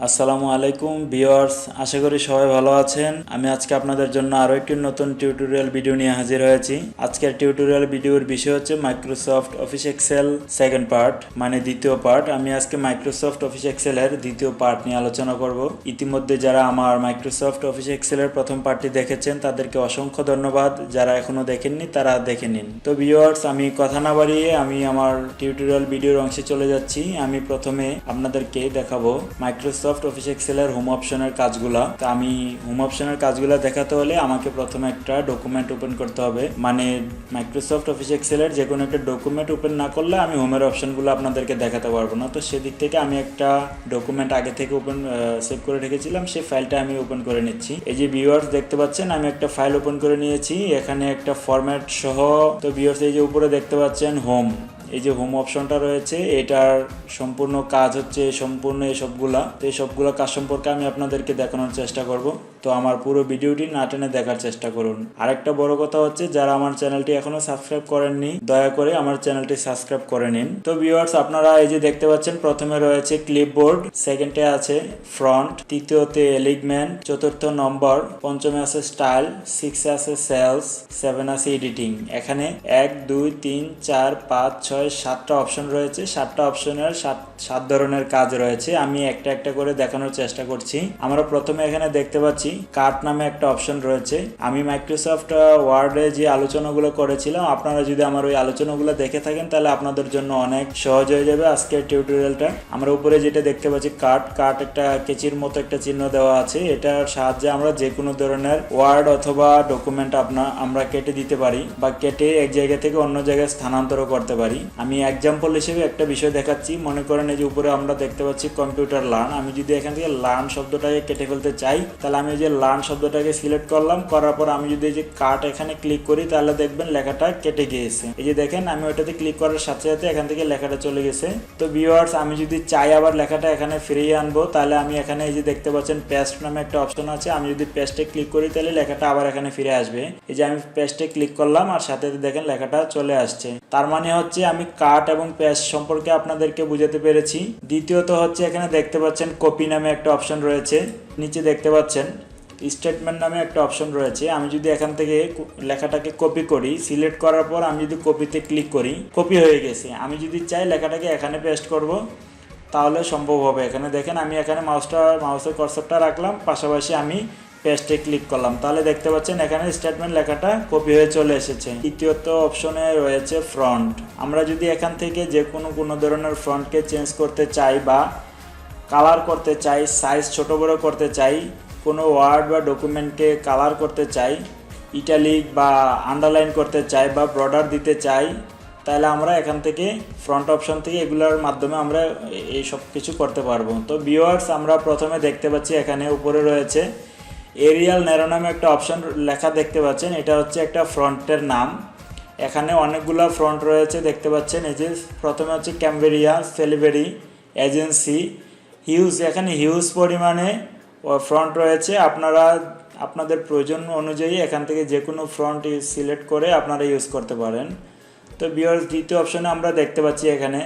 আসসালামু আলাইকুম ভিউয়ার্স, আশা করি সবাই ভালো আছেন। আমি আজকে আপনাদের জন্য আরো একটি নতুন টিউটোরিয়াল ভিডিও নিয়ে হাজির হয়েছি। আজকের টিউটোরিয়াল ভিডিওর বিষয় হচ্ছে Microsoft Office Excel second part, মানে দ্বিতীয় পার্ট। আমি আজকে মাইক্রোসফট অফিস এক্সেলের দ্বিতীয় পার্ট নিয়ে আলোচনা করব। ইতিমধ্যে যারা আমার মাইক্রোসফট অফিস এক্সেলের প্রথম পার্টটি দেখেছেন তাদেরকে অসংখ্য ধন্যবাদ, যারা এখনো দেখেননি তারা দেখে নিন। তো ভিউয়ার্স, আমি কথা না বাড়িয়ে আমি আমার টিউটোরিয়াল ভিডিওর অংশে চলে যাচ্ছি। আমি প্রথমে আপনাদেরকে দেখাবো মাইক্রোসফট অফিস এক্সেলের হোম অপশনের কাজগুলা। তো আমি হোম অপশনের কাজগুলা দেখাতে হলে আমাকে প্রথমে একটা ডকুমেন্ট ওপেন করতে হবে। মানে মাইক্রোসফট অফিস এক্সেলের যে কোনো একটা ডকুমেন্ট ওপেন না করলে আমি হোমের অপশনগুলো আপনাদেরকে দেখাতে পারবো না। তো সেদিক থেকে আমি একটা ডকুমেন্ট আগে থেকে সেভ করে রেখেছিলাম, সেই ফাইলটা আমি ওপেন করে নিচ্ছি। এই যে ভিউয়ার্স দেখতে পাচ্ছেন, আমি একটা ফাইল ওপেন করে নিয়েছি, এখানে একটা ফরম্যাট সহ। তো ভিউয়ার্স এই যে উপরে দেখতে পাচ্ছেন হোম, এই যে হোম অপশনটা রয়েছে, এটার সম্পূর্ণ কাজ হচ্ছে সম্পূর্ণ এসবগুলা। তো এই সবগুলো কাজ সম্পর্কে আমি আপনাদেরকে দেখানোর চেষ্টা করব। তো আমার পুরো ভিডিওটি না টেনে দেখার চেষ্টা করুন। আরেকটা বড় কথা হচ্ছে, যারা আমার চ্যানেলটি এখনো সাবস্ক্রাইব করেননি দয়া করে আমার চ্যানেলটি সাবস্ক্রাইব করে নিন। তো ভিউয়ার্স, আপনারা এই যে দেখতে পাচ্ছেন, প্রথমে রয়েছে ক্লিপবোর্ড, সেকেন্ডে আছে ফ্রন্ট, তৃতীয়তে এলিগমেন্ট, চতুর্থ নম্বর, পঞ্চমে আছে স্টাইল, 6 আছে সেলস, 7 আছে এডিটিং। এখানে 1 2 3 4 5 6 7টা অপশন রয়েছে। 7টা অপশনের 7 ধরনের কাজ রয়েছে। আমি একটা একটা করে দেখানোর চেষ্টা করছি। আমরা প্রথমে এখানে দেখতে পাচ্ছি কাট নামে একটা অপশন রয়েছে। আমি মাইক্রোসফট ওয়ার্ডে যে আলোচনাগুলো করেছিলাম, আপনারা যদি আমার ওই আলোচনাগুলো দেখে থাকেন তাহলে আপনাদের জন্য অনেক সহজ হয়ে যাবে আজকের টিউটোরিয়ালটা। আমরা উপরে যেটা দেখতে পাচ্ছি কাট একটা কেচির মতো একটা চিহ্ন দেওয়া আছে। এটার সাহায্যে আমরা যে কোনো ধরনের ওয়ার্ড অথবা ডকুমেন্ট আমরা কেটে দিতে পারি বা কেটে এক জায়গা থেকে অন্য জায়গায় স্থানান্তর করতে পারি। আমি এক্সাম্পল হিসেবে একটা বিষয় দেখাচ্ছি। মনে করেন এই যে উপরে আমরা দেখতে পাচ্ছি কম্পিউটার লার্ন। আমি যদি এখান থেকে লার্ন শব্দটাকে কেটে ফেলতে চাই, তাহলে আমি যে লার্ন শব্দটাকে সিলেক্ট করলাম, করার পর আমি যদি এই যে কাট এখানে ক্লিক করি, তাহলে দেখবেন লেখাটা কেটে গিয়েছে। এই যে দেখেন, আমি ওটাতে ক্লিক করার সাথে সাথে এখান থেকে লেখাটা চলে গেছে। তো ভিউয়ার্স, আমি যদি চাই আবার লেখাটা এখানে ফিরিয়ে আনবো, তাহলে আমি এখানে এই যে দেখতে পাচ্ছেন পেস্ট নামে একটা অপশন আছে। আমি যদি পেস্টে ক্লিক করি, তাহলে লেখাটা আবার এখানে ফিরে আসবে। এই যে আমি পেস্টে ক্লিক করলাম আর সাথে দেখেন লেখাটা চলে আসছে। তার মানে হচ্ছে আমি কাট এবং পেস্ট সম্পর্কে আপনাদেরকে বুঝাতে পেরেছি। দ্বিতীয়ত হচ্ছে, এখানে দেখতে পাচ্ছেন কপি নামে একটা অপশন রয়েছে। নিচে দেখতে পাচ্ছেন স্টেটমেন্ট নামে একটা অপশন রয়েছে। আমি যদি এখান থেকে লেখাটাকে কপি করি, সিলেক্ট করার পর আমি যদি কপিতে ক্লিক করি, কপি হয়ে গেছে। আমি যদি চাই লেখাটাকে এখানে পেস্ট করব, তাহলে সম্ভব হবে। এখানে দেখেন, আমি এখানে মাউসের কার্সরটা রাখলাম, পাশাপাশি আমি পেস্টে ক্লিক করলাম, তাহলে দেখতে পাচ্ছেন এখানে স্টেটমেন্ট লেখাটা কপি হয়ে চলে এসেছে। তৃতীয়ত অপশনে রয়েছে ফ্রন্ট। আমরা যদি এখান থেকে যে কোনো ধরনের ফ্রন্টকে চেঞ্জ করতে চাই বা কালার করতে চাই, সাইজ ছোট বড় করতে চাই, কোনো ওয়ার্ড বা ডকুমেন্টকে কালার করতে চাই, ইটালিক বা আন্ডারলাইন করতে চাই বা বর্ডার দিতে চাই, তাহলে আমরা এখান থেকে ফ্রন্ট অপশন থেকে এগুলোর মাধ্যমে আমরা এই সব কিছু করতে পারবো। তো ভিউয়ার্স, আমরা প্রথমে দেখতে পাচ্ছি এখানে উপরে রয়েছে এরিয়াল ন্যারো নামে একটা অপশন লেখা দেখতে পাচ্ছেন। এটা হচ্ছে একটা ফ্রন্টের নাম। এখানে অনেকগুলো ফ্রন্ট রয়েছে দেখতে পাচ্ছেন। এই যে প্রথমে হচ্ছে ক্যামবেরিয়া, সেলিভেরি, এজেন্সি, হিউজ। এখানে হিউজ পরিমাণে ফ্রন্ট রয়েছে। আপনারা আপনাদের প্রয়োজন অনুযায়ী এখান থেকে যে কোনো ফ্রন্ট সিলেক্ট করে আপনারা ইউজ করতে পারেন। তো ভিউয়ার্স, দ্বিতীয় অপশনে আমরা দেখতে পাচ্ছি এখানে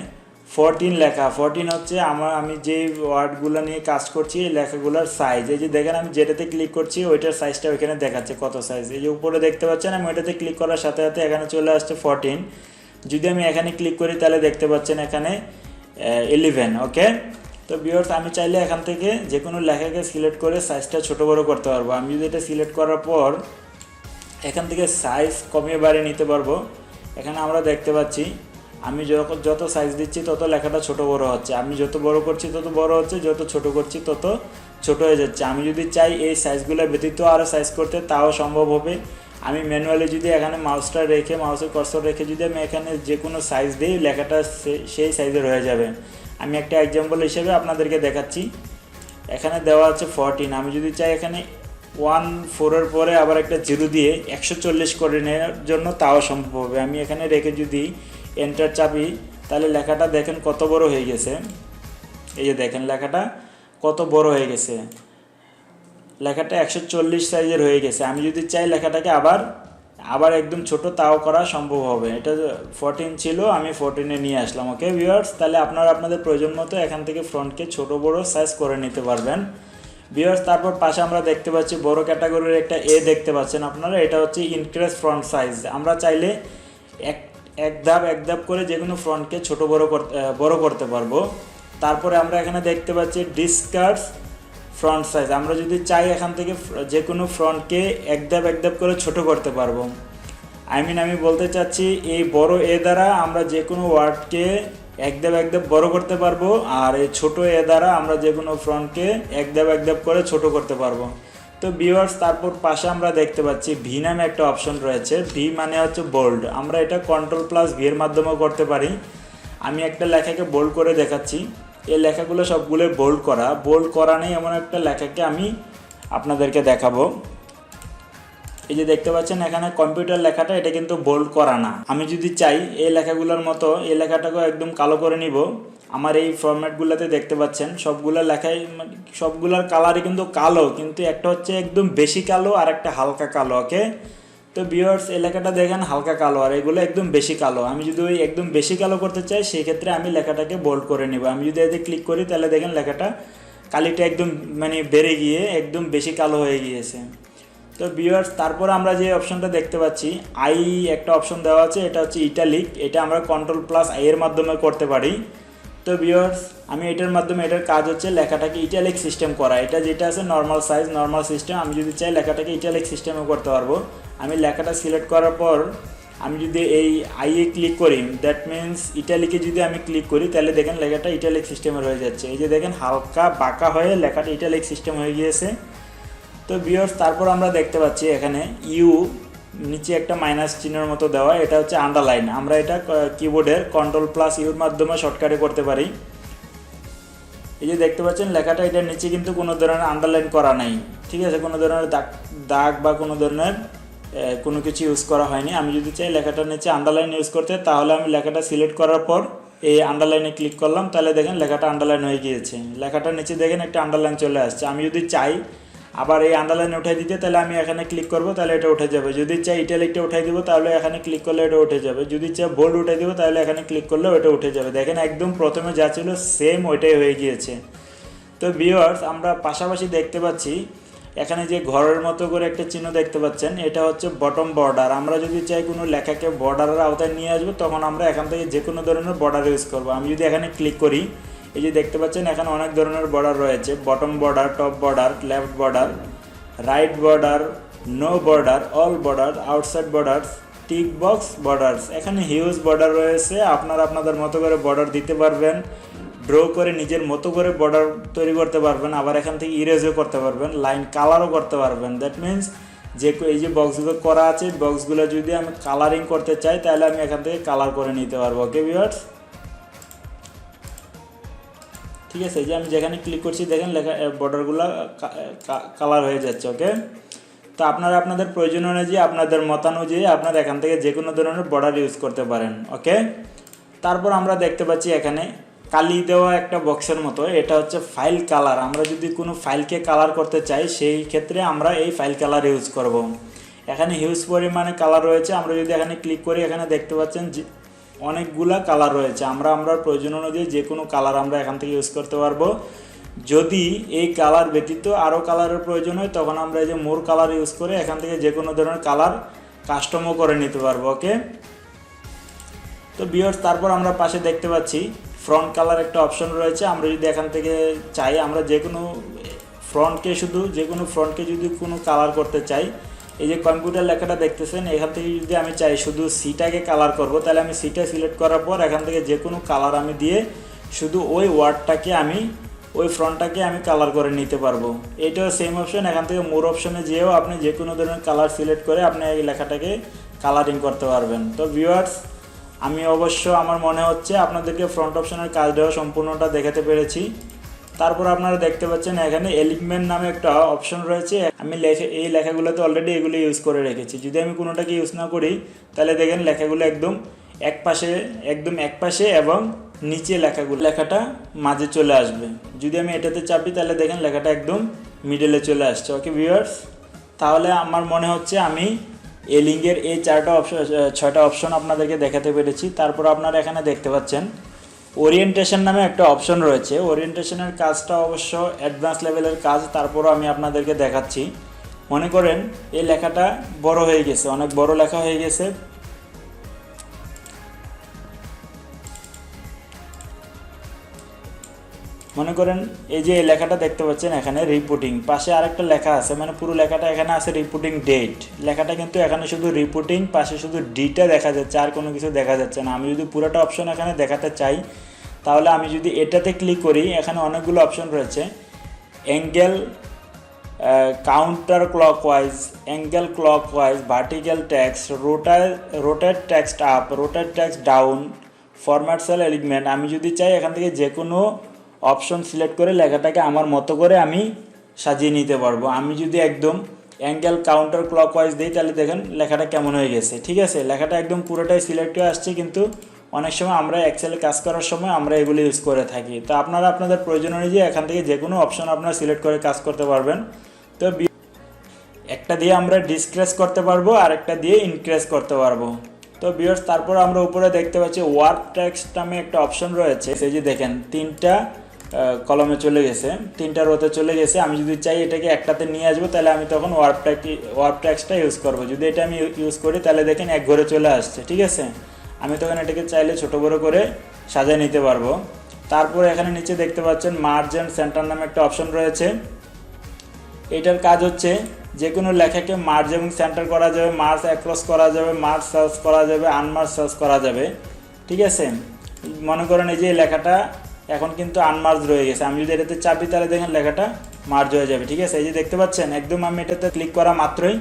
14 লেখা। 14 হচ্ছে আমি যে ওয়ার্ডগুলো নিয়ে কাজ করছি এই লেখাগুলোর সাইজ। এই যে দেখেন, আমি যেটাতে ক্লিক করছি ওইটার সাইজটা ওইখানে দেখাচ্ছে কত সাইজ। এই যে উপরে দেখতে পাচ্ছেন, আমি ওইটাতে ক্লিক করার সাথে সাথে এখানে চলে আসছে 14। যদি আমি এখানে ক্লিক করি, তাহলে দেখতে পাচ্ছেন এখানে 11। ওকে। তো ভিউয়ার্স, আমি চাইলে এখান থেকে যে কোনো লেখাকে সিলেক্ট করে সাইজটা ছোট বড় করতে পারবো। আমি যদি এটা সিলেক্ট করার পর এখান থেকে সাইজ কমিয়ে বাড়িয়ে নিতে পারবো। এখানে আমরা দেখতে পাচ্ছি আমি যত সাইজ দিচ্ছি তত লেখাটা ছোট বড় হচ্ছে। আমি যত বড় করছি তত বড় হচ্ছে, যত ছোট করছি তত ছোট হয়ে যাচ্ছে। আমি যদি চাই এই সাইজগুলো ব্যতীত আরও সাইজ করতে, তাও সম্ভব হবে। আমি ম্যানুয়ালি যদি এখানে মাউসটা রেখে, মাউসের কার্সর রেখে যদি আমি এখানে যে কোনো সাইজ দিই, লেখাটা সেই সাইজের হয়ে যাবে। আমি একটা এক্সাম্পল হিসেবে আপনাদেরকে দেখাচ্ছি। এখানে দেওয়া আছে 14। আমি যদি চাই এখানে 14 পরে আবার একটা 0 দিয়ে 140 করে নেওয়ার জন্য, তাও সম্ভব হবে। আমি এখানে রেখে যদি এন্টার চাপি, তাহলে লেখাটা দেখেন কত বড় হয়ে গেছে। এই যে দেখেন লেখাটা কত বড় হয়ে গেছে। লেখাটা 140 সাইজের হয়ে গেছে। আমি যদি চাই লেখাটাকে আবার আবার একদম ছোট তাও করা সম্ভব হবে। এটা 14 ছিল, আমি 14-এ নিয়ে আসলাম। ওকে ভিউয়ার্স, তাহলে আপনারা আপনাদের প্রয়োজন মতো এখান থেকে ফ্রন্টকে ছোট বড় সাইজ করে নিতে পারবেন ভিউয়ার্স। তারপর পাশে আমরা দেখতে পাচ্ছি বড় ক্যাটাগরির একটা এ দেখতে পাচ্ছেন আপনারা, এটা হচ্ছে ইনক্রিজ ফ্রন্ট সাইজ। আমরা চাইলে এক ধাপ করে যে কোনো ফ্রন্টকে ছোট বড় করতে পারবো। তারপরে আমরা এখানে দেখতে পাচ্ছি ডিসকার্স ফ্রন্ট সাইজ। আমরা যদি চাই এখান থেকে যে কোনো ফ্রন্টকে এক ধাপ করে ছোট করতে পারবো। আমি বলতে চাচ্ছি এই বড় এ দ্বারা আমরা যে কোনো ওয়ার্ডকে এক ধাপ বড় করতে পারবো, আর এই ছোট এ দ্বারা আমরা যে কোনো ফ্রন্টকে এক ধাপ করে ছোট করতে পারবো। তো ভিউয়ার্স, তারপর পাশে আমরা দেখতে পাচ্ছি ভি নামে একটা অপশন রয়েছে। ভি মানে হচ্ছে বোল্ড। আমরা এটা Ctrl+V এর মাধ্যমেও করতে পারি। আমি একটা লেখাকে বোল্ড করে দেখাচ্ছি। এই লেখাগুলো সবগুলো বোল্ড করা নেই এমন একটা লেখাকে আমি আপনাদেরকে দেখাবো। এই যে দেখতে পাচ্ছেন এখানে কম্পিউটার লেখাটা, এটা কিন্তু বোল্ড করা না। আমি যদি চাই এই লেখাগুলোর মতো এই লেখাটাকেও একদম কালো করে নিব। আমার এই ফরম্যাটগুলোতে দেখতে পাচ্ছেন সবগুলো লেখাই, সবগুলোর কালারই কিন্তু কালো, কিন্তু একটা হচ্ছে একদম বেশি কালো আর একটা হালকা কালো। ওকে, তো ভিউয়ার্স এই লেখাটা দেখেন হালকা কালো আর এগুলো একদম বেশি কালো। আমি যদি ওই একদম বেশি কালো করতে চাই সেই ক্ষেত্রে আমি লেখাটাকে বোল্ড করে নিব। আমি যদি এতে ক্লিক করি তাহলে দেখেন লেখাটা কালিটা একদম বেড়ে গিয়ে একদম বেশি কালো হয়ে গিয়েছে। তো ভিউয়ার্স, তারপর আমরা যে অপশনটা দেখতে পাচ্ছি একটা অপশন দেওয়া আছে, এটা হচ্ছে ইটালিক। এটা আমরা Ctrl+I এর মাধ্যমে করতে পারি। তো ভিউয়ার্স, আমি এটার মাধ্যমে, এটার কাজ হচ্ছে লেখাটাকে ইটালিক সিস্টেম করা। এটা যেটা আছে নর্মাল সাইজ, নর্মাল সিস্টেম। আমি যদি চাই লেখাটাকে ইটালিক সিস্টেমে করতে পারবো। আমি লেখাটা সিলেক্ট করার পর আমি যদি এই আইয়ে ক্লিক করি, দ্যাট মিনস ইটালিকে যদি আমি ক্লিক করি তাহলে দেখেন লেখাটা ইটালিক সিস্টেমের হয়ে যাচ্ছে। এই যে দেখেন হালকা বাঁকা হয়ে লেখাটা ইটালিক সিস্টেম হয়ে গিয়েছে। তো ভিউয়ার্স, তারপর আমরা দেখতে পাচ্ছি এখানে নিচে একটা মাইনাস চিহ্নের মতো দেওয়া, এটা হচ্ছে আন্ডারলাইন। আমরা এটা কিবোর্ডের Ctrl+Uর মাধ্যমে শর্টকাটে করতে পারি। এই যে দেখতে পাচ্ছেন লেখাটা, এটার নিচে কিন্তু কোনো ধরনের আন্ডারলাইন করা নাই, ঠিক আছে, কোনো ধরনের দাগ বা কোনো ধরনের কোনো কিছু ইউজ করা হয়নি। আমি যদি চাই লেখাটার নিচে আন্ডারলাইন ইউজ করতে, তাহলে আমি লেখাটা সিলেক্ট করার পর এই আন্ডারলাইনে ক্লিক করলাম, তাহলে দেখেন লেখাটা আন্ডারলাইন হয়ে গিয়েছে। লেখাটার নিচে দেখেন একটা আন্ডারলাইন চলে আসছে। আমি যদি চাই আবার এই আন্ডারলাইন উঠাই দিতে, তাহলে আমি এখানে ক্লিক করব, তাহলে এটা উঠে যাবে। যদি চাই ইটালিকটা উঠাই দিব, তাহলে এখানে ক্লিক করলে এটা উঠে যাবে। যদি চাই বোল্ড উঠাই দিব, তাহলে এখানে ক্লিক করলে ওটা উঠে যাবে। দেখেন একদম প্রথমে যা ছিল সেম ওইটাই হয়ে গিয়েছে। তো ভিউয়ার্স, আমরা পাশাপাশি দেখতে পাচ্ছি এখানে যে ঘরের মতো করে একটা চিহ্ন দেখতে পাচ্ছেন, এটা হচ্ছে বটম বর্ডার। আমরা যদি চাই কোনো লেখাকে বর্ডারের আওতায় নিয়ে আসবো, তখন আমরা এখান থেকে যে কোনো ধরনের বর্ডার ইউজ করব। আমি যদি এখানে ক্লিক করি, এই যে দেখতে পাচ্ছেন এখানে অনেক ধরনের বর্ডার রয়েছে। Bottom border, top border, left border, right border, no border, all border, outside border, thick box borders. এখানে হিউজ বর্ডার রয়েছে। আপনারা আপনাদের মতো করে বর্ডার দিতে পারবেন, ড্র করে নিজের মতো করে বর্ডার তৈরি করতে পারবেন। আবার এখান থেকে ইরেজও করতে পারবেন, লাইন কালারও করতে পারবেন। দ্যাট মিনস যে এই যে বক্সগুলো করা আছে, বক্সগুলো যদি আমি কালারিং করতে চাই, তাহলে আমি এখান থেকে কালার করে নিতে পারবো। ওকে ভিউয়ার্স, ঠিক আছে। এই যে আমি যেখানে ক্লিক করছি দেখেন লেখা বর্ডারগুলো কালার হয়ে যাচ্ছে। ওকে, তো আপনারা আপনাদের প্রয়োজন অনুযায়ী, আপনাদের মতানুযায়ী আপনারা এখান থেকে যে কোনো ধরনের বর্ডার ইউজ করতে পারেন। ওকে, তারপর আমরা দেখতে পাচ্ছি এখানে কালি দেওয়া একটা বক্সের মতো, এটা হচ্ছে ফাইল কালার। আমরা যদি কোনো ফাইলকে কালার করতে চাই, সেই ক্ষেত্রে আমরা এই ফাইল কালার ইউজ করব। এখানে হিউজ পরিমাণে কালার রয়েছে। আমরা যদি এখানে ক্লিক করি, এখানে দেখতে পাচ্ছেন যে অনেকগুলা কালার রয়েছে। আমরা প্রয়োজন অনুযায়ী যে কোনো কালার আমরা এখান থেকে ইউজ করতে পারবো। যদি এই কালার ব্যতীত আরও কালারের প্রয়োজন হয়, তখন আমরা এই যে মোর কালার ইউজ করে এখান থেকে যে কোনো ধরনের কালার কাস্টমও করে নিতে পারবো। ওকে, তো ভিউয়ার্স, তারপর আমরা পাশে দেখতে পাচ্ছি ফ্রন্ট কালার একটা অপশন রয়েছে। আমরা যদি এখান থেকে চাই, আমরা যে কোনো ফ্রন্টকে যদি কোনো কালার করতে চাই, এই যে কম্পিউটার লেখাটা দেখতেছেন, এখান থেকে যদি আমি চাই শুধু সিটাকে কালার করব, তাহলে আমি সিটা সিলেক্ট করার পর এখান থেকে যে কোনো কালার আমি দিয়ে শুধু ওই ওয়ার্ডটাকে ওই ফ্রন্টটাকে আমি কালার করে নিতে পারবো। এটাও সেম অপশন। এখান থেকে মোর অপশনে যেয়েও আপনি যে কোনো ধরনের কালার সিলেক্ট করে আপনি এই লেখাটাকে কালারিং করতে পারবেন। তো ভিউয়ার্স, আমি আমার মনে হচ্ছে আপনাদেরকে ফ্রন্ট অপশনের কাজ দেওয়া সম্পূর্ণটা দেখাতে পেরেছি। তারপর আপনারা দেখতে পাচ্ছেন এখানে এলিমেন্ট নামে একটা অপশন রয়েছে। আমি এই লেখাগুলোতে অলরেডি এগুলো ইউজ করে রেখেছি। যদি আমি কোনোটাকে ইউজ না করি, তাহলে দেখেন লেখাগুলো একদম এক পাশে এবং নিচে লেখাটা মাঝে চলে আসবে। যদি আমি এটাতে চাপি, তাহলে দেখেন লেখাটা একদম মিডলে চলে আসছে। ওকে ভিউয়ার্স, তাহলে আমার মনে হচ্ছে আমি এই লিঙ্কের এই 6টা অপশন আপনাদেরকে দেখাতে পেরেছি। তারপর আপনারা এখানে দেখতে পাচ্ছেন ওরিয়েন্টেশন নামে একটা অপশন রয়েছে। ওরিয়েন্টেশনের কাজটা অবশ্য অ্যাডভান্স লেভেলের কাজ, তারপরও আমি আপনাদেরকে দেখাচ্ছি। মনে করেন এই লেখাটা বড় হয়ে গেছে, অনেক বড় লেখা হয়ে গেছে। মনে করেন এই যে এই লেখাটা দেখতে পাচ্ছেন এখানে রিপোর্টিং, পাশে আরেকটা লেখা আছে, মানে পুরো লেখাটা এখানে আছে রিপোর্টিং ডেট। লেখাটা কিন্তু এখানে শুধু রিপোর্টিং, পাশে শুধু ডিটা দেখা যাচ্ছে, আর কোনো কিছু দেখা যাচ্ছে না। আমি যদি পুরোটা অপশন এখানে দেখাতে চাই, তাহলে আমি যদি এটাতে ক্লিক করি, এখানে অনেকগুলো অপশন রয়েছে। Angle counter clockwise, angle clockwise, vertical text, rotate text up, rotate text down, format sell element. আমি যদি চাই এখান থেকে যে কোনো অপশন সিলেক্ট করে লেখাটাকে আমার মতো করে আমি সাজিয়ে নিতে পারবো। আমি যদি একদম অ্যাঙ্গেল কাউন্টার ক্লকওয়াইজ দিই, তাহলে দেখেন লেখাটা কেমন হয়ে গেছে। ঠিক আছে, লেখাটা একদম পুরোটাই সিলেক্ট হয়ে আসছে, কিন্তু অনেক সময় আমরা এক্সেলে কাজ করার সময় আমরা এগুলো ইউজ করে থাকি। তো আপনারা আপনাদের প্রয়োজন অনুযায়ী এখান থেকে যে কোনো অপশন আপনারা সিলেক্ট করে কাজ করতে পারবেন। তো একটা দিয়ে আমরা ডিসক্রেস করতে পারবো, আর একটা দিয়ে ইনক্রিজ করতে পারবো। তো ভিউয়ার্স, তারপর আমরা উপরে দেখতে পাচ্ছি ওয়ার্ড টেক্সট নামে একটা অপশন রয়েছে। এই যে দেখেন 3টা কলমে চলে গেছে, 3টা রোতে চলে গেছে। আমি যদি চাই এটাকে একটাতে নিয়ে আসবো, তাহলে আমি তখন ওয়ার্ড টেক্সটটা ইউজ করবো। যদি এটা আমি ইউজ করি, তাহলে দেখেন এক ঘরে চলে আসছে। ঠিক আছে, আমি তখন এটাকে চাইলে ছোট বড় করে সাজিয়ে নিতে পারবো। তারপর এখানে নিচে দেখতে পাচ্ছেন মার্জ অ্যান্ড সেন্টার নামে একটা অপশন রয়েছে। এটার কাজ হচ্ছে যে কোনো লেখাকে মার্জ এবং সেন্টার করা যাবে, মার্জ অ্যাক্রস করা যাবে, মার্জ সার্চ করা যাবে, আনমার্জ সার্চ করা যাবে। ঠিক আছে, মনে করেন এই যে লেখাটা এখন কিন্তু আনমার্জ রয়ে গেছে, আমি যদি এটাতে চাপি, তাহলে দেখেন লেখাটা মার্জ হয়ে যাবে। ঠিক আছে, এই যে দেখতে পাচ্ছেন একদম আমি এটাতে ক্লিক করা মাত্রই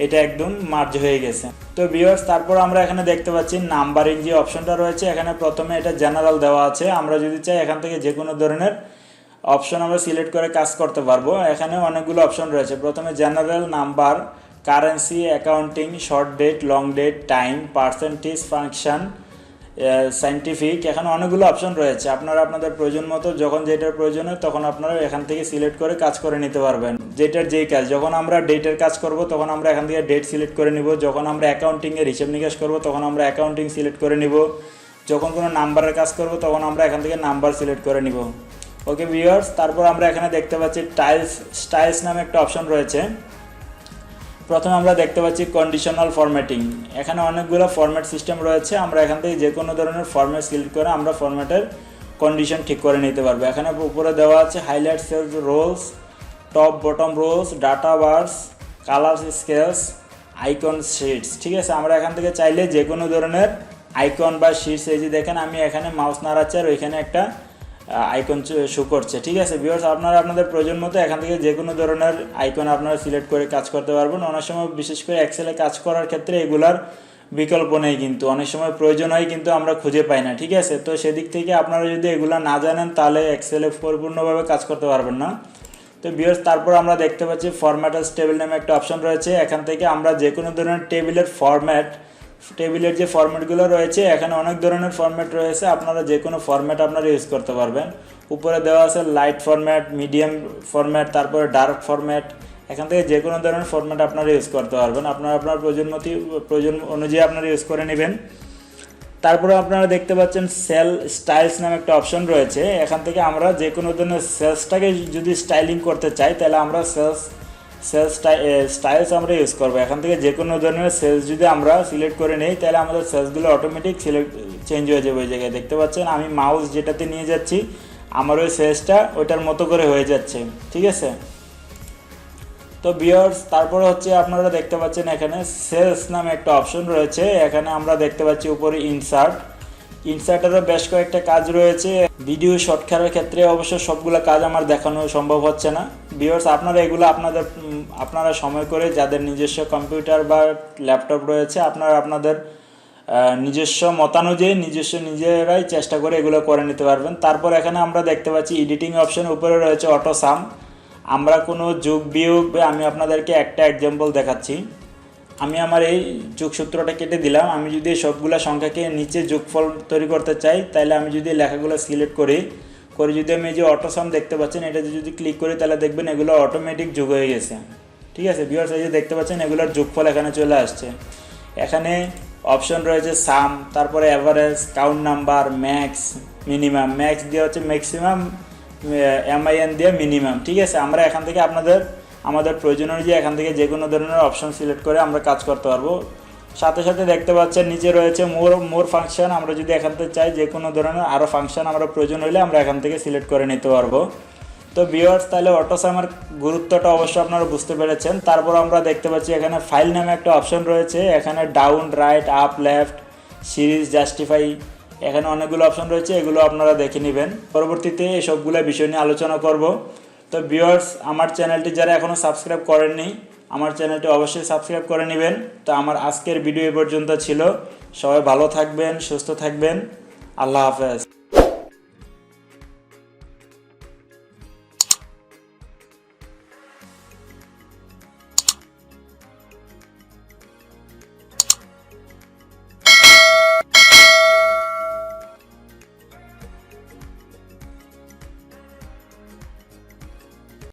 এটা একদম মার্জ হয়ে গেছে। তো ভিউয়ার্স, তারপর আমরা এখানে দেখতে পাচ্ছি নাম্বারিং যে অপশনটা রয়েছে, এখানে প্রথমে এটা জেনারেল দেওয়া আছে। আমরা যদি চাই এখান থেকে যে কোনো ধরনের অপশন আমরা সিলেক্ট করে কাজ করতে পারবো। এখানে অনেকগুলো অপশন রয়েছে। প্রথমে general, number, currency, accounting, short date, long date, time, percentage, function, scientific. এখানে অনেকগুলো অপশন রয়েছে। আপনারা আপনাদের প্রয়োজন মতো যখন যেটার প্রয়োজন হয় তখন আপনারা এখান থেকে সিলেক্ট করে কাজ করে নিতে পারবেন। যেটার যেই কাজ, যখন আমরা ডেটের কাজ করব তখন আমরা এখান থেকে ডেট সিলেক্ট করে নিব। যখন আমরা অ্যাকাউন্টিংয়ের হিসাব নিকাশ করব তখন আমরা অ্যাকাউন্টিং সিলেক্ট করে নিব। যখন কোনো নাম্বারের কাজ করব তখন আমরা এখান থেকে নাম্বার সিলেক্ট করে নিব। ওকে ভিউয়ার্স, তারপর আমরা এখানে দেখতে পাচ্ছি স্টাইলস নামে একটা অপশন রয়েছে। প্রথমে আমরা দেখতে পাচ্ছি কন্ডিশনাল ফরম্যাটিং। এখানে অনেকগুলো ফরম্যাট সিস্টেম রয়েছে। আমরা এখান থেকে যে কোনো ধরনের ফরম্যাট সিলেক্ট করে আমরা ফরম্যাটের কন্ডিশন ঠিক করে নিতে পারবো। এখানে উপরে দেওয়া আছে highlight cells, rules, top bottom rules, data bars, colours, scales, icon, sheets. ঠিক আছে, আমরা এখান থেকে চাইলে যে কোনো ধরনের আইকন বা শিটস, এই যে দেখেন আমি এখানে মাউস নাড়াচ্ছি আর ওইখানে একটা আইকন শো করছে। ঠিক আছে ভিউয়ার্স, আপনারা আপনাদের প্রয়োজন মতো এখান থেকে যে কোনো ধরনের আইকন আপনারা সিলেক্ট করে কাজ করতে পারবেন। অনেক সময় বিশেষ করে এক্সেলে কাজ করার ক্ষেত্রে এগুলার বিকল্প নেই, কিন্তু অনেক সময় প্রয়োজন হয় কিন্তু আমরা খুঁজে পাই না। ঠিক আছে, তো সেদিক থেকে আপনারা যদি এগুলো না জানেন তাহলে এক্সেলে পরিপূর্ণভাবে কাজ করতে পারবেন না। তো ভিউয়ার্স, তারপর আমরা দেখতে পাচ্ছি ফরম্যাটাস টেবিল নামে একটা অপশন রয়েছে। এখান থেকে আমরা যে কোনো ধরনের টেবিলের যে ফরম্যাটগুলো রয়েছে, এখানে অনেক ধরনের ফরম্যাট রয়েছে। আপনারা যে কোনো ফরম্যাট আপনারা ইউজ করতে পারবেন। উপরে দেওয়া আছে লাইট ফরম্যাট, মিডিয়াম ফরম্যাট, তারপরে ডার্ক ফরম্যাট। এখান থেকে যে কোনো ধরনের ফরম্যাট আপনারা ইউজ করতে পারবেন। আপনারা আপনার প্রয়োজন অনুযায়ী আপনারা ইউজ করে নেবেন। তারপরে আপনারা দেখতে পাচ্ছেন সেল স্টাইলস নামে একটা অপশন রয়েছে। এখান থেকে আমরা যে কোনো ধরনের সেলসটাকে যদি স্টাইলিং করতে চাই, তাহলে আমরা স্টাইলস আমরা ইউজ করবো। এখান থেকে যে কোনো ধরনের সেলস যদি আমরা সিলেক্ট করে নিই, তাহলে আমাদের সেলসগুলো অটোমেটিক চেঞ্জ হয়ে যাবে ওই জায়গায়। দেখতে পাচ্ছেন আমি মাউস যেটাতে নিয়ে যাচ্ছি আমার ওই সেলসটা ওইটার মতো করে হয়ে যাচ্ছে। ঠিক আছে, তো ভিউয়ার্স, তারপরে হচ্ছে আপনারা দেখতে পাচ্ছেন এখানে সেলস নামে একটা অপশন রয়েছে। এখানে আমরা দেখতে পাচ্ছি উপরে ইনসার্টেরও বেশ কয়েকটা কাজ রয়েছে। ভিডিও শর্ট করার ক্ষেত্রে অবশ্য সবগুলো কাজ আমার দেখানো সম্ভব হচ্ছে না। ভিউয়ার্স, আপনারা এগুলো আপনারা সময় করে যাদের নিজস্ব কম্পিউটার বা ল্যাপটপ রয়েছে, আপনারা আপনাদের নিজস্ব মতানুযায়ী নিজেরাই চেষ্টা করে এগুলো করে নিতে পারবেন। তারপর এখানে আমরা দেখতে পাচ্ছি এডিটিং অপশন, উপরে রয়েছে অটো সাম। আমরা কোনো যোগ বিয়োগ, আমি আপনাদেরকে একটা এক্সাম্পল দেখাচ্ছি। আমি আমার এই যোগসূত্রটা কেটে দিলাম। আমি যদি সবগুলো সংখ্যাকে নিচে যোগফল তৈরি করতে চাই, তাহলে আমি যদি লেখাগুলো সিলেক্ট করি যদি আমি এই যে অটো সাম দেখতে পাচ্ছেন, এটাতে যদি ক্লিক করি তাহলে দেখবেন এগুলো অটোমেটিক যোগ হয়ে গেছে। ঠিক আছে ভিউয়ার্স, এই যে দেখতে পাচ্ছেন এগুলোর যোগফল এখানে চলে আসছে। এখানে অপশন রয়েছে সাম, তারপরে average, count number, max, minimum. Max দিয়ে হচ্ছে ম্যাক্সিমাম, MIN দিয়ে মিনিমাম। ঠিক আছে, আমরা এখান থেকে আমাদের প্রয়োজন অনুযায়ী এখান থেকে যে কোনো ধরনের অপশন সিলেক্ট করে আমরা কাজ করতে পারবো। সাথে সাথে দেখতে পাচ্ছেন নিচে রয়েছে মোর ফাংশন। আমরা যদি এখান থেকে চাই যে কোনো ধরনের আরও ফাংশন আমরা প্রয়োজন হলে আমরা এখান থেকে সিলেক্ট করে নিতে পারবো। তো ভিউয়ার্স, তাহলে অটোসামের গুরুত্বটা অবশ্যই আপনারা বুঝতে পেরেছেন। তারপর আমরা দেখতে পাচ্ছি এখানে ফাইল নামে একটা অপশন রয়েছে। এখানে down, right, up, left, series, justify, এখানে অনেকগুলো অপশন রয়েছে, এগুলো আপনারা দেখে নেবেন। পরবর্তীতে এই সবগুলো বিষয় নিয়ে আলোচনা করব। তো ভিউয়ার্স, আমার চ্যানেলটি যারা এখনও সাবস্ক্রাইব করেননি, আমার চ্যানেলটি অবশ্যই সাবস্ক্রাইব করে নেবেন। তো আমার আজকের ভিডিও এ পর্যন্ত ছিল। সবাই ভালো থাকবেন, সুস্থ থাকবেন। আল্লাহ হাফেজ।